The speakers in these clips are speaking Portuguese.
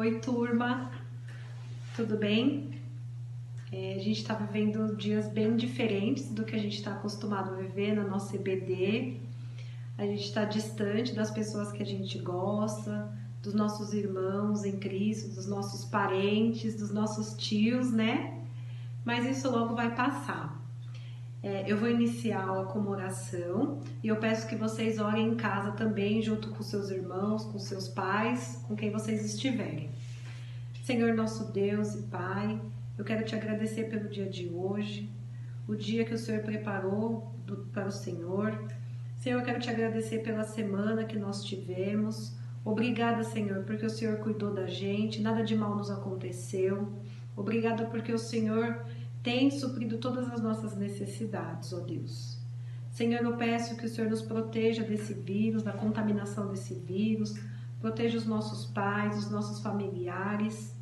Oi, turma, tudo bem? A gente está vivendo dias bem diferentes do que a gente está acostumado a viver na nossa EBD. A gente está distante das pessoas que a gente gosta, dos nossos irmãos em Cristo, dos nossos parentes, dos nossos tios, né? Mas isso logo vai passar. Eu vou iniciar com uma oração e eu peço que vocês orem em casa também, junto com seus irmãos, com seus pais, com quem vocês estiverem. Senhor nosso Deus e Pai, eu quero te agradecer pelo dia de hoje, o dia que o Senhor preparou para o Senhor. Senhor, eu quero te agradecer pela semana que nós tivemos. Obrigada, Senhor, porque o Senhor cuidou da gente, nada de mal nos aconteceu. Obrigada porque o Senhor tem suprido todas as nossas necessidades, ó Deus. Senhor, eu peço que o Senhor nos proteja desse vírus, da contaminação desse vírus, proteja os nossos pais, os nossos familiares.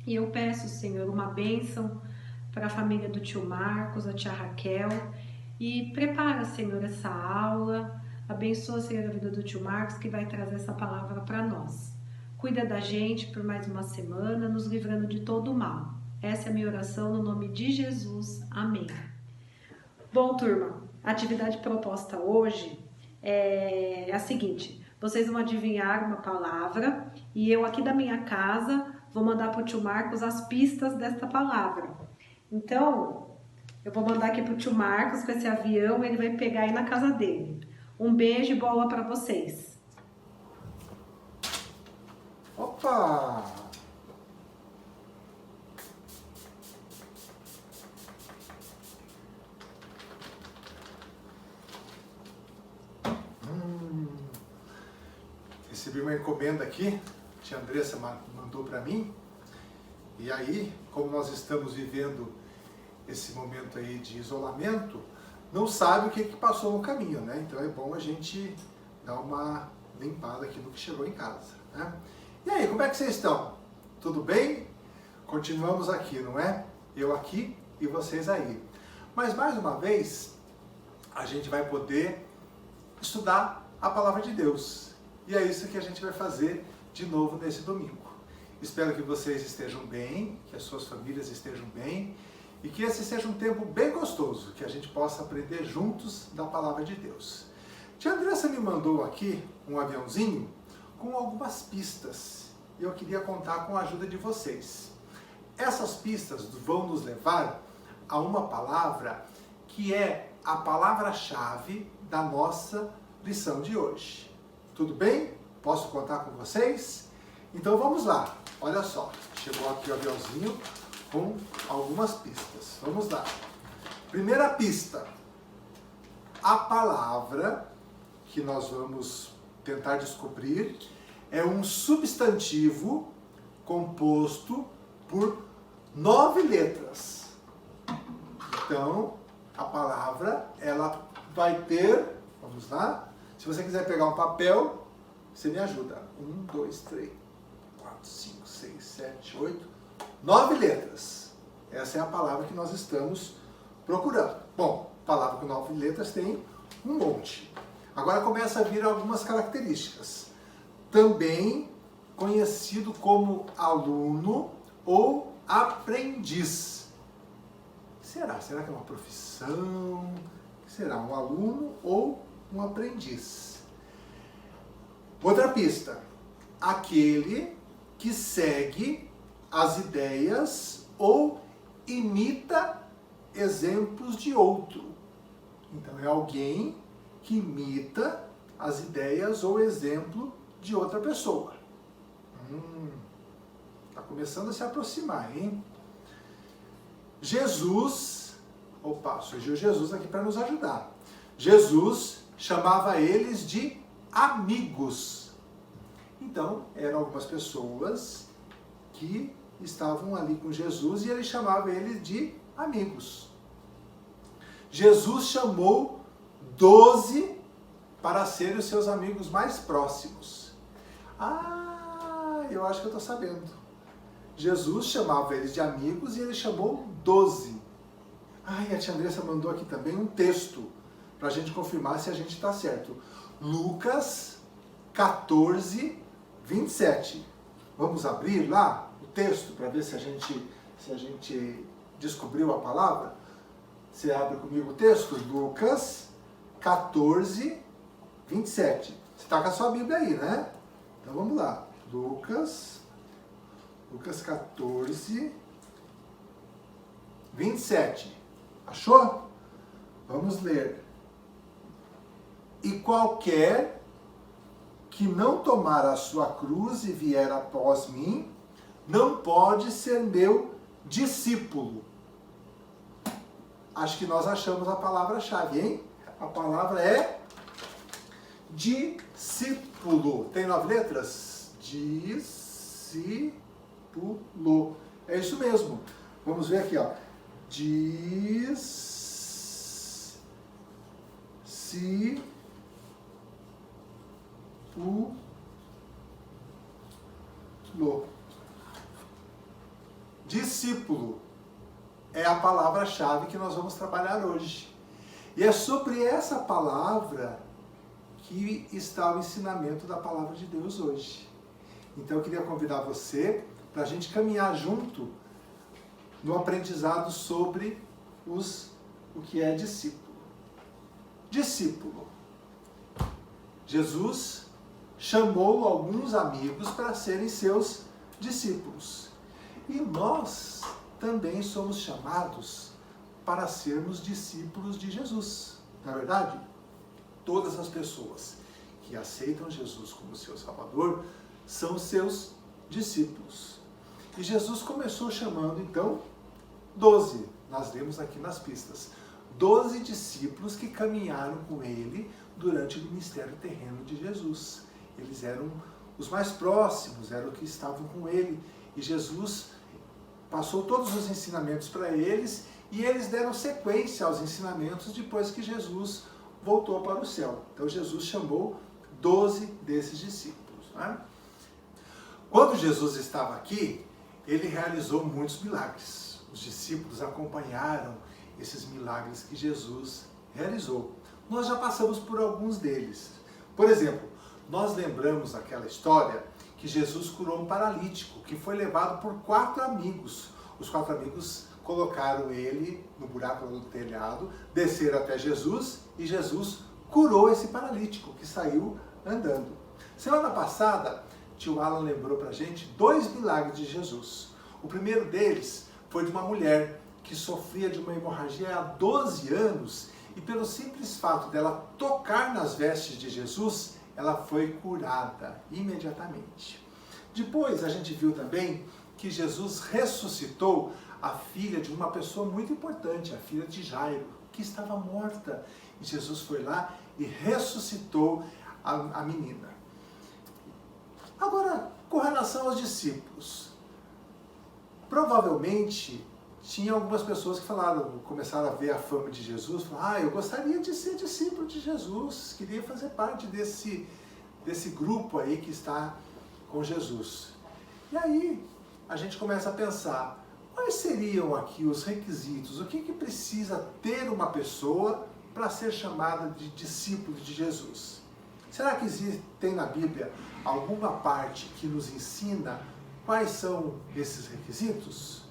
E eu peço, Senhor, uma bênção para a família do tio Marcos, a tia Raquel. E prepara, Senhor, essa aula. Abençoa, Senhor, a vida do tio Marcos, que vai trazer essa palavra para nós. Cuida da gente por mais uma semana, nos livrando de todo o mal. Essa é a minha oração no nome de Jesus. Amém. Bom, turma, a atividade proposta hoje é a seguinte. Vocês vão adivinhar uma palavra e eu aqui da minha casa vou mandar para o tio Marcos as pistas desta palavra. Então, eu vou mandar aqui para o tio Marcos com esse avião, ele vai pegar aí na casa dele. Um beijo e boa aula para vocês. Opa! Recebi uma encomenda aqui, a tia Andressa mandou para mim. E aí, como nós estamos vivendo esse momento aí de isolamento, não sabe o que passou no caminho, né? Então é bom a gente dar uma limpada aqui no que chegou em casa, né? E aí, como é que vocês estão? Tudo bem? Continuamos aqui, não é? Eu aqui e vocês aí. Mas mais uma vez, a gente vai poder estudar a Palavra de Deus. E é isso que a gente vai fazer de novo nesse domingo. Espero que vocês estejam bem, que as suas famílias estejam bem e que esse seja um tempo bem gostoso, que a gente possa aprender juntos da Palavra de Deus. Tia Andressa me mandou aqui um aviãozinho com algumas pistas e eu queria contar com a ajuda de vocês. Essas pistas vão nos levar a uma palavra que é a palavra-chave da nossa lição de hoje. Tudo bem? Posso contar com vocês? Então vamos lá. Olha só, chegou aqui o aviãozinho com algumas pistas. Vamos lá. Primeira pista. A palavra que nós vamos tentar descobrir é um substantivo composto por 9 letras. Então, a palavra, ela vai ter, vamos lá, se você quiser pegar um papel, você me ajuda. 1, 2, 3, 4, 5, 6, 7, 8, 9 letras. Essa é a palavra que nós estamos procurando. Bom, palavra com 9 letras tem um monte. Agora começa a vir algumas características. Também conhecido como aluno ou aprendiz. Será? Será que é uma profissão? Será um aluno ou um aprendiz? Outra pista. Aquele que segue as ideias ou imita exemplos de outro. Então é alguém que imita as ideias ou exemplo de outra pessoa. Tá começando a se aproximar, hein? Jesus, surgiu Jesus aqui para nos ajudar. Jesus chamava eles de amigos. Então, eram algumas pessoas que estavam ali com Jesus e ele chamava eles de amigos. Jesus chamou 12 para serem os seus amigos mais próximos. Eu acho que eu estou sabendo. Jesus chamava eles de amigos e ele chamou 12. A tia Andressa mandou aqui também um texto para a gente confirmar se a gente está certo. Lucas 14, 27. Vamos abrir lá o texto para ver se a gente descobriu a palavra? Você abre comigo o texto, Lucas 14, 27. Você está com a sua Bíblia aí, né? Então vamos lá. Lucas 14, 27. Achou? Vamos ler. E qualquer que não tomar a sua cruz e vier após mim, não pode ser meu discípulo. Acho que nós achamos a palavra-chave, hein? A palavra é discípulo. Tem 9 letras? Discípulo. É isso mesmo. Vamos ver aqui, ó. Discípulo. Discípulo é a palavra-chave que nós vamos trabalhar hoje. E é sobre essa palavra que está o ensinamento da palavra de Deus hoje. Então eu queria convidar você para a gente caminhar junto no aprendizado sobre o que é discípulo. Discípulo. Jesus chamou alguns amigos para serem seus discípulos. E nós também somos chamados para sermos discípulos de Jesus. Na verdade, todas as pessoas que aceitam Jesus como seu Salvador são seus discípulos. E Jesus começou chamando, então, 12. Nós lemos aqui nas pistas. 12 discípulos que caminharam com ele durante o ministério terreno de Jesus. Eles eram os mais próximos, eram os que estavam com ele. E Jesus passou todos os ensinamentos para eles e eles deram sequência aos ensinamentos depois que Jesus voltou para o céu. Então Jesus chamou 12 desses discípulos. Né? Quando Jesus estava aqui, ele realizou muitos milagres. Os discípulos acompanharam esses milagres que Jesus realizou. Nós já passamos por alguns deles. Por exemplo, nós lembramos aquela história que Jesus curou um paralítico, que foi levado por 4 amigos. Os 4 amigos colocaram ele no buraco do telhado, desceram até Jesus e Jesus curou esse paralítico, que saiu andando. Semana passada, tio Alan lembrou pra gente 2 milagres de Jesus. O primeiro deles foi de uma mulher que sofria de uma hemorragia há 12 anos e pelo simples fato dela tocar nas vestes de Jesus, ela foi curada imediatamente. Depois a gente viu também que Jesus ressuscitou a filha de uma pessoa muito importante, a filha de Jairo, que estava morta. E Jesus foi lá e ressuscitou a menina. Agora, com relação aos discípulos, provavelmente tinha algumas pessoas que começaram a ver a fama de Jesus, falaram, eu gostaria de ser discípulo de Jesus, queria fazer parte desse grupo aí que está com Jesus. E aí a gente começa a pensar, quais seriam aqui os requisitos, o que precisa ter uma pessoa para ser chamada de discípulo de Jesus? Será que tem na Bíblia alguma parte que nos ensina quais são esses requisitos?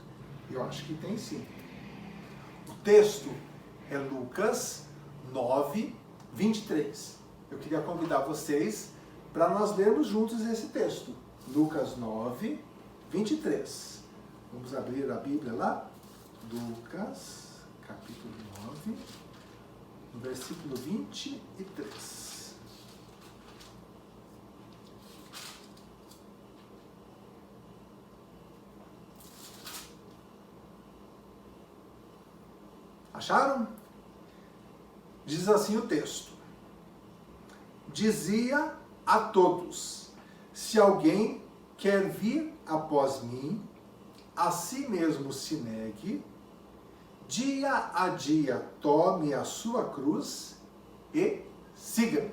Eu acho que tem sim. O texto é Lucas 9, 23. Eu queria convidar vocês para nós lermos juntos esse texto. Lucas 9, 23. Vamos abrir a Bíblia lá. Lucas, capítulo 9, no versículo 23. Acharam? Diz assim o texto. Dizia a todos, se alguém quer vir após mim, a si mesmo se negue, dia a dia tome a sua cruz e siga.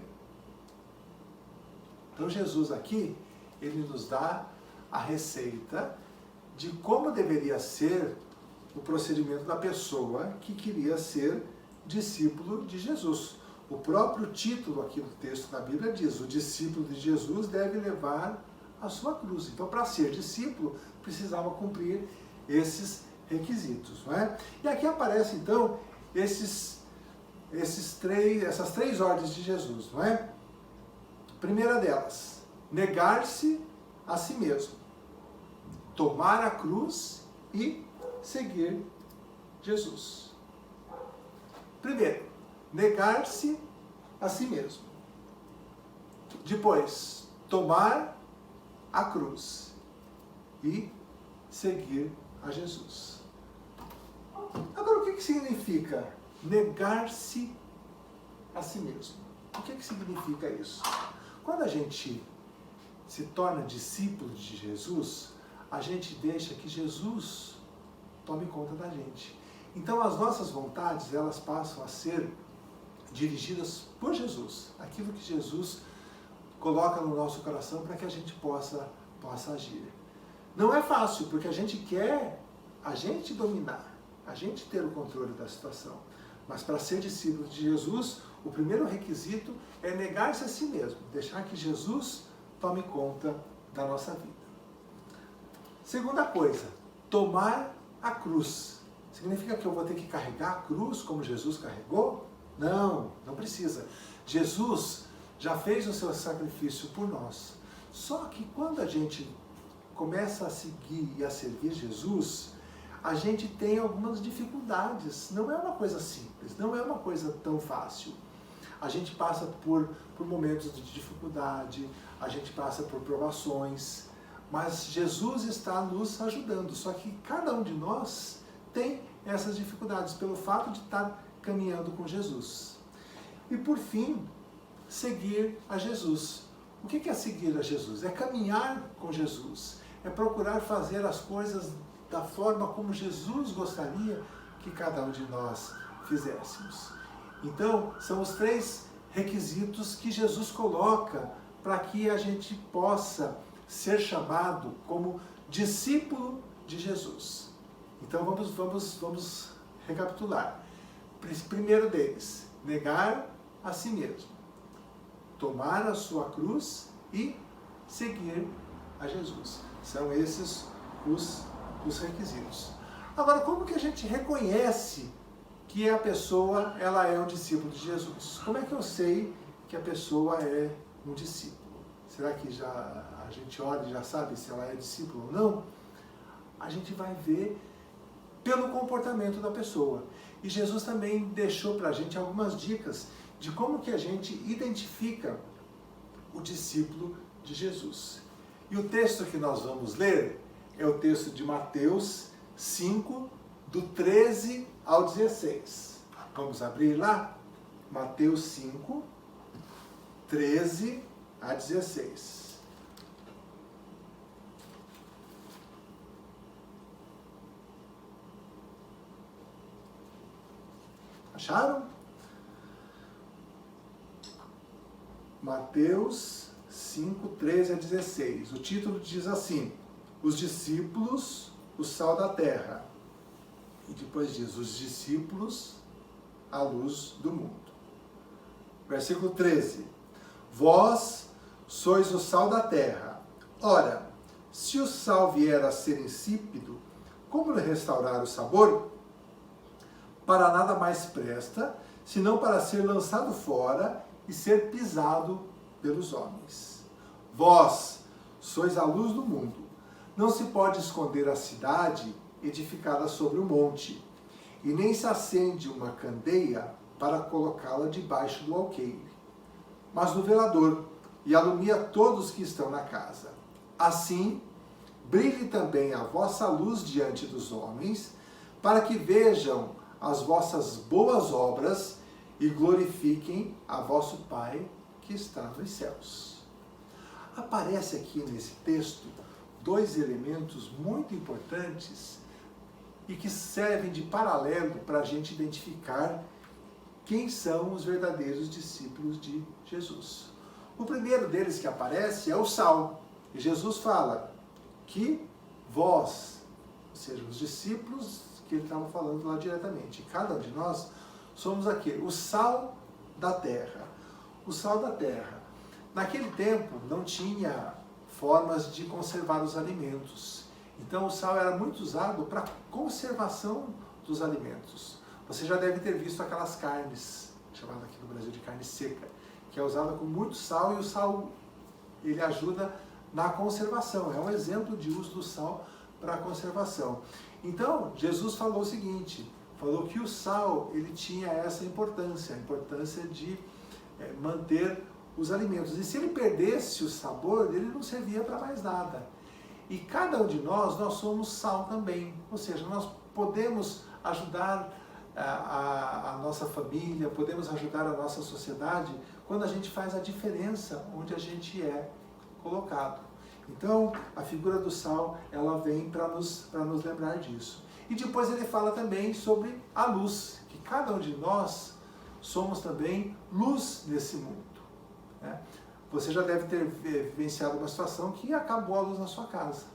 Então Jesus aqui, ele nos dá a receita de como deveria ser o procedimento da pessoa que queria ser discípulo de Jesus. O próprio título aqui do texto da Bíblia diz, o discípulo de Jesus deve levar a sua cruz. Então, para ser discípulo, precisava cumprir esses requisitos, não é? E aqui aparecem, então, essas três ordens de Jesus, não é? Primeira delas, negar-se a si mesmo, tomar a cruz e seguir Jesus. Primeiro, negar-se a si mesmo. Depois, tomar a cruz e seguir a Jesus. Agora, o que significa negar-se a si mesmo? O que significa isso? Quando a gente se torna discípulo de Jesus, a gente deixa que Jesus tome conta da gente. Então, as nossas vontades, elas passam a ser dirigidas por Jesus. Aquilo que Jesus coloca no nosso coração para que a gente possa agir. Não é fácil, porque a gente quer dominar, a gente ter o controle da situação. Mas para ser discípulo de Jesus, o primeiro requisito é negar-se a si mesmo, deixar que Jesus tome conta da nossa vida. Segunda coisa, tomar a cruz. Significa que eu vou ter que carregar a cruz como Jesus carregou? Não, não precisa. Jesus já fez o seu sacrifício por nós. Só que quando a gente começa a seguir e a servir Jesus, a gente tem algumas dificuldades. Não é uma coisa simples, não é uma coisa tão fácil. A gente passa por momentos de dificuldade, a gente passa por provações, mas Jesus está nos ajudando. Só que cada um de nós tem essas dificuldades pelo fato de estar caminhando com Jesus. E por fim, seguir a Jesus. O que é seguir a Jesus? É caminhar com Jesus, é procurar fazer as coisas da forma como Jesus gostaria que cada um de nós fizéssemos. Então, são os três requisitos que Jesus coloca para que a gente possa ser chamado como discípulo de Jesus. Então, vamos recapitular. Primeiro deles, negar a si mesmo, tomar a sua cruz e seguir a Jesus. São esses os requisitos. Agora, como que a gente reconhece que a pessoa ela é um discípulo de Jesus? Como é que eu sei que a pessoa é um discípulo? Será que a gente olha e já sabe se ela é discípulo ou não? A gente vai ver pelo comportamento da pessoa. E Jesus também deixou para a gente algumas dicas de como que a gente identifica o discípulo de Jesus. E o texto que nós vamos ler é o texto de Mateus 5, do 13 ao 16. Vamos abrir lá? Mateus 5, 13 a 16. Acharam? Mateus 5, 13 a 16. O título diz assim: os discípulos, o sal da terra. E depois diz, os discípulos, a luz do mundo. Versículo 13. Vós sois o sal da terra. Ora, se o sal vier a ser insípido, como lhe restaurar o sabor? Para nada mais presta, senão para ser lançado fora e ser pisado pelos homens. Vós sois a luz do mundo. Não se pode esconder a cidade edificada sobre o monte, e nem se acende uma candeia para colocá-la debaixo do alqueire, mas no velador, e alumia todos que estão na casa. Assim, brilhe também a vossa luz diante dos homens, para que vejam as vossas boas obras e glorifiquem a vosso Pai que está nos céus. Aparece aqui nesse texto dois elementos muito importantes e que servem de paralelo para a gente identificar quem são os verdadeiros discípulos de Jesus. O primeiro deles que aparece é o sal. E Jesus fala que vós, ou seja, os discípulos que ele estava falando lá diretamente, cada um de nós somos aquele, o sal da terra. O sal da terra. Naquele tempo não tinha formas de conservar os alimentos. Então o sal era muito usado para conservação dos alimentos. Você já deve ter visto aquelas carnes, chamada aqui no Brasil de carne seca, que é usada com muito sal, e o sal ele ajuda na conservação. É um exemplo de uso do sal para a conservação. Então Jesus falou o seguinte, falou que o sal ele tinha essa importância, a importância de manter os alimentos. E se ele perdesse o sabor, ele não servia para mais nada. E cada um de nós somos sal também. Ou seja, nós podemos ajudar a nossa família, podemos ajudar a nossa sociedade quando a gente faz a diferença onde a gente é colocado. Então, a figura do sal, ela vem para nos lembrar disso. E depois ele fala também sobre a luz, que cada um de nós somos também luz nesse mundo. Né? Você já deve ter vivenciado uma situação que acabou a luz na sua casa.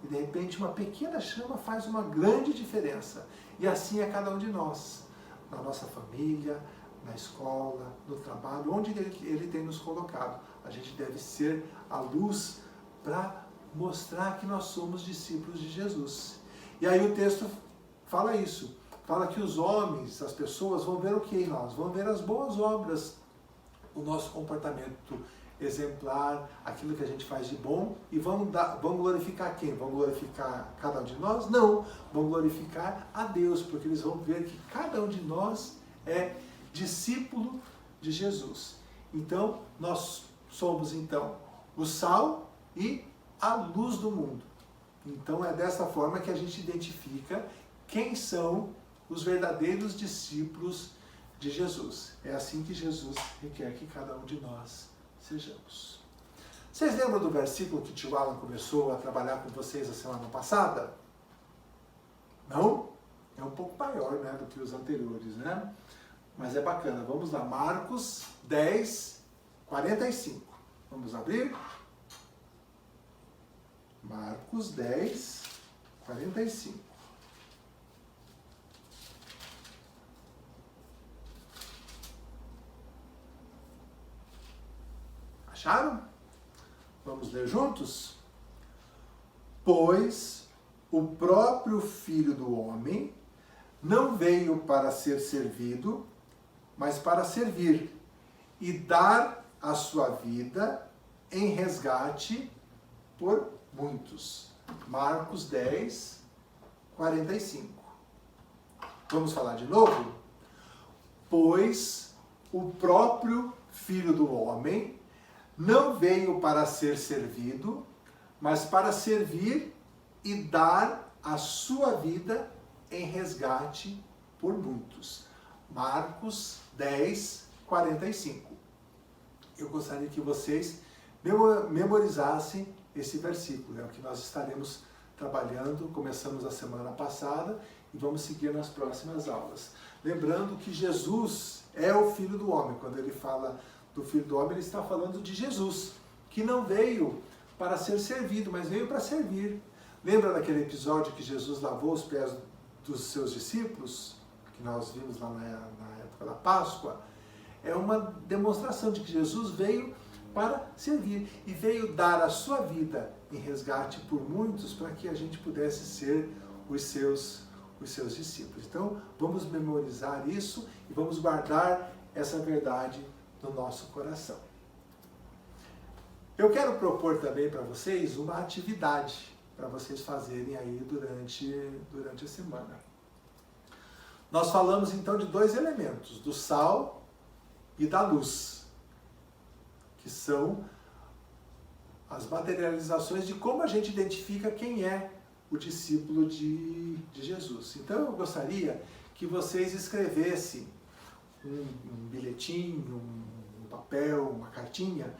E de repente uma pequena chama faz uma grande diferença. E assim é cada um de nós. Na nossa família, na escola, no trabalho, onde ele tem nos colocado. A gente deve ser a luz para mostrar que nós somos discípulos de Jesus. E aí o texto fala isso. Fala que os homens, as pessoas vão ver o que em nós? Vão ver as boas obras, o nosso comportamento exemplar, aquilo que a gente faz de bom, e vão glorificar quem? Vão glorificar cada um de nós? Não, vão glorificar a Deus, porque eles vão ver que cada um de nós é discípulo de Jesus. Então, nós somos então o sal e a luz do mundo. Então é dessa forma que a gente identifica quem são os verdadeiros discípulos de Jesus. É assim que Jesus requer que cada um de nós sejamos. Vocês lembram do versículo que o tio Alan começou a trabalhar com vocês a semana passada? Não? É um pouco maior, né, do que os anteriores, né? Mas é bacana. Vamos lá, Marcos 10, 45. Vamos abrir? Marcos 10, 45. Acharam? Vamos ler juntos? Pois o próprio Filho do Homem não veio para ser servido, mas para servir e dar a sua vida em resgate por muitos. Marcos 10, 45. Vamos falar de novo? Pois o próprio Filho do Homem não veio para ser servido, mas para servir e dar a sua vida em resgate por muitos. Marcos 10, 45. Eu gostaria que vocês memorizassem esse versículo, é o que nós estaremos trabalhando, começamos a semana passada e vamos seguir nas próximas aulas. Lembrando que Jesus é o Filho do Homem. Quando ele fala do Filho do Homem, ele está falando de Jesus, que não veio para ser servido, mas veio para servir. Lembra daquele episódio que Jesus lavou os pés dos seus discípulos, que nós vimos lá na época da Páscoa? É uma demonstração de que Jesus veio para servir e veio dar a sua vida em resgate por muitos, para que a gente pudesse ser os seus discípulos. Então, vamos memorizar isso e vamos guardar essa verdade no nosso coração. Eu quero propor também para vocês uma atividade para vocês fazerem aí durante a semana. Nós falamos então de dois elementos, do sal e da luz, que são as materializações de como a gente identifica quem é o discípulo de Jesus. Então eu gostaria que vocês escrevessem um bilhetinho, um papel, uma cartinha,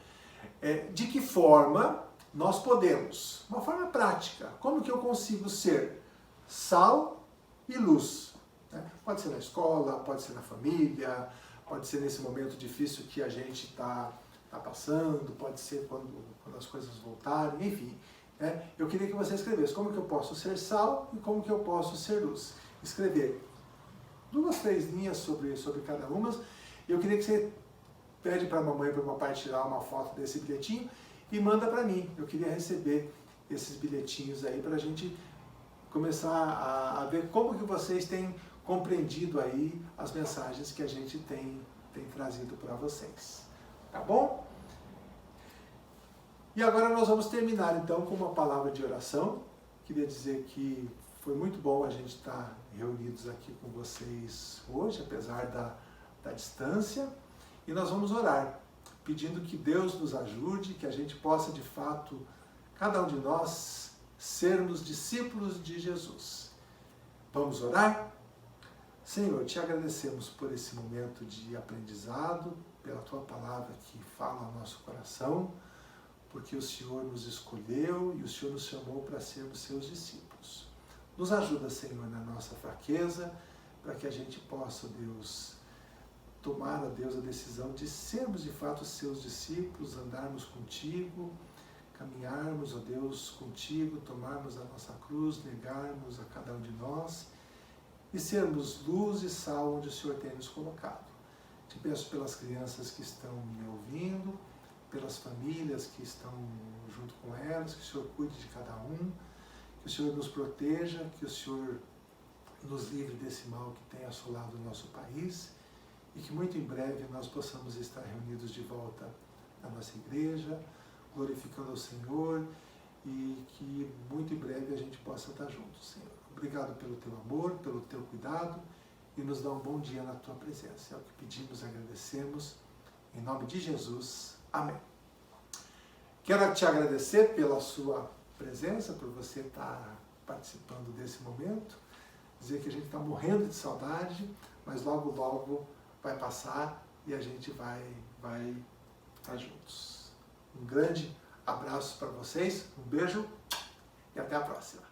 de que forma nós podemos, uma forma prática, como que eu consigo ser sal e luz? Né? Pode ser na escola, pode ser na família, pode ser nesse momento difícil que a gente está passando, pode ser quando as coisas voltarem, enfim. Né? Eu queria que você escrevesse como que eu posso ser sal e como que eu posso ser luz. Escrever 2, 3 linhas sobre cada uma. Eu queria que você pede para a mamãe e para o papai tirar uma foto desse bilhetinho e manda para mim. Eu queria receber esses bilhetinhos aí para a gente começar a ver como que vocês têm compreendido aí as mensagens que a gente tem trazido para vocês. Tá bom? E agora nós vamos terminar então com uma palavra de oração. Queria dizer que foi muito bom a gente estar reunidos aqui com vocês hoje, apesar da distância. E nós vamos orar, pedindo que Deus nos ajude, que a gente possa de fato, cada um de nós, sermos discípulos de Jesus. Vamos orar? Senhor, te agradecemos por esse momento de aprendizado, pela tua palavra que fala ao nosso coração, porque o Senhor nos escolheu e o Senhor nos chamou para sermos seus discípulos. Nos ajuda, Senhor, na nossa fraqueza, para que a gente possa, Deus, tomar, ó Deus, a decisão de sermos de fato seus discípulos, andarmos contigo, caminharmos, ó Deus, contigo, tomarmos a nossa cruz, negarmos a cada um de nós e sermos luz e sal onde o Senhor tem nos colocado. Te peço pelas crianças que estão me ouvindo, pelas famílias que estão junto com elas, que o Senhor cuide de cada um, que o Senhor nos proteja, que o Senhor nos livre desse mal que tem assolado o nosso país e que muito em breve nós possamos estar reunidos de volta na nossa igreja, glorificando ao Senhor e que muito em breve a gente possa estar juntos, Senhor. Obrigado pelo teu amor, pelo teu cuidado e nos dá um bom dia na tua presença. É o que pedimos e agradecemos. Em nome de Jesus. Amém. Quero te agradecer pela sua presença, por você estar participando desse momento. Dizer que a gente está morrendo de saudade, mas logo, logo vai passar e a gente vai estar juntos. Um grande abraço para vocês, um beijo e até a próxima.